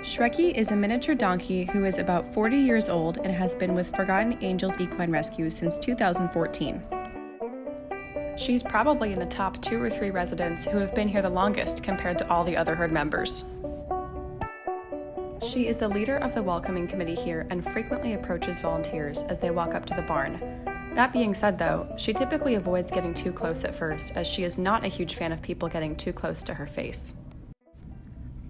Sherki is a miniature donkey who is about 40 years old and has been with Forgotten Angels Equine Rescue since 2014. She's probably in the top 2 or 3 residents who have been here the longest compared to all the other herd members. She is the leader of the welcoming committee here and frequently approaches volunteers as they walk up to the barn. That being said though, she typically avoids getting too close at first as she is not a huge fan of people getting too close to her face.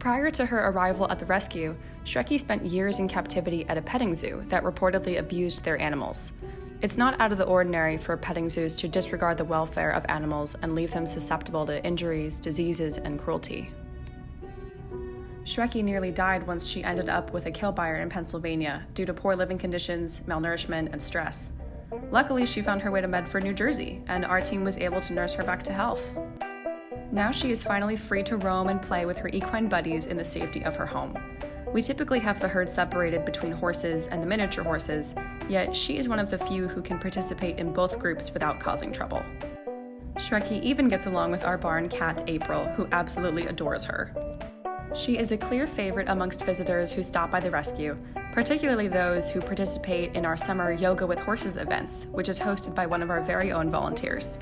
Prior to her arrival at the rescue, Sherki spent years in captivity at a petting zoo that reportedly abused their animals. It's not out of the ordinary for petting zoos to disregard the welfare of animals and leave them susceptible to injuries, diseases, and cruelty. Sherki nearly died once she ended up with a kill buyer in Pennsylvania due to poor living conditions, malnourishment, and stress. Luckily, she found her way to Medford, New Jersey, and our team was able to nurse her back to health. Now she is finally free to roam and play with her equine buddies in the safety of her home. We typically have the herd separated between horses and the miniature horses, yet she is one of the few who can participate in both groups without causing trouble. Sherki even gets along with our barn cat, April, who absolutely adores her. She is a clear favorite amongst visitors who stop by the rescue, particularly those who participate in our summer Yoga with Horses events, which is hosted by one of our very own volunteers.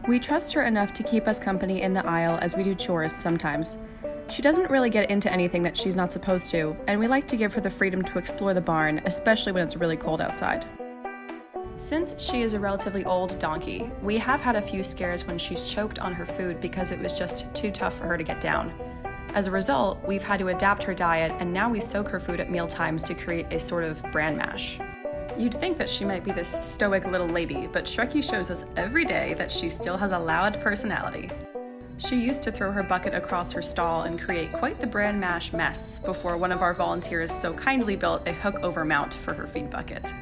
We trust her enough to keep us company in the aisle as we do chores sometimes. She doesn't really get into anything that she's not supposed to, and we like to give her the freedom to explore the barn, especially when it's really cold outside. Since she is a relatively old donkey, we have had a few scares when she's choked on her food because it was just too tough for her to get down. As a result, we've had to adapt her diet, and now we soak her food at meal times to create a sort of bran mash. You'd think that she might be this stoic little lady, but Sherki shows us every day that she still has a loud personality. She used to throw her bucket across her stall and create quite the bran mash mess before one of our volunteers so kindly built a hook-over mount for her feed bucket.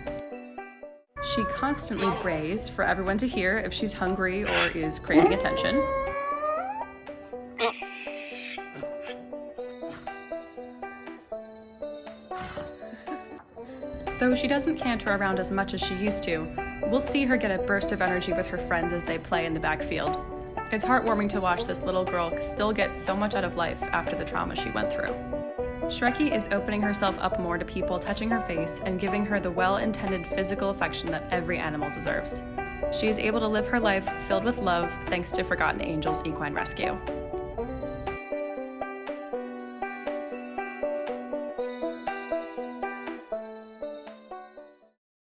She constantly brays for everyone to hear if she's hungry or is craving attention. Though she doesn't canter around as much as she used to, we'll see her get a burst of energy with her friends as they play in the backfield. It's heartwarming to watch this little girl still get so much out of life after the trauma she went through. Sherki is opening herself up more to people touching her face and giving her the well-intended physical affection that every animal deserves. She is able to live her life filled with love thanks to Forgotten Angels Equine Rescue.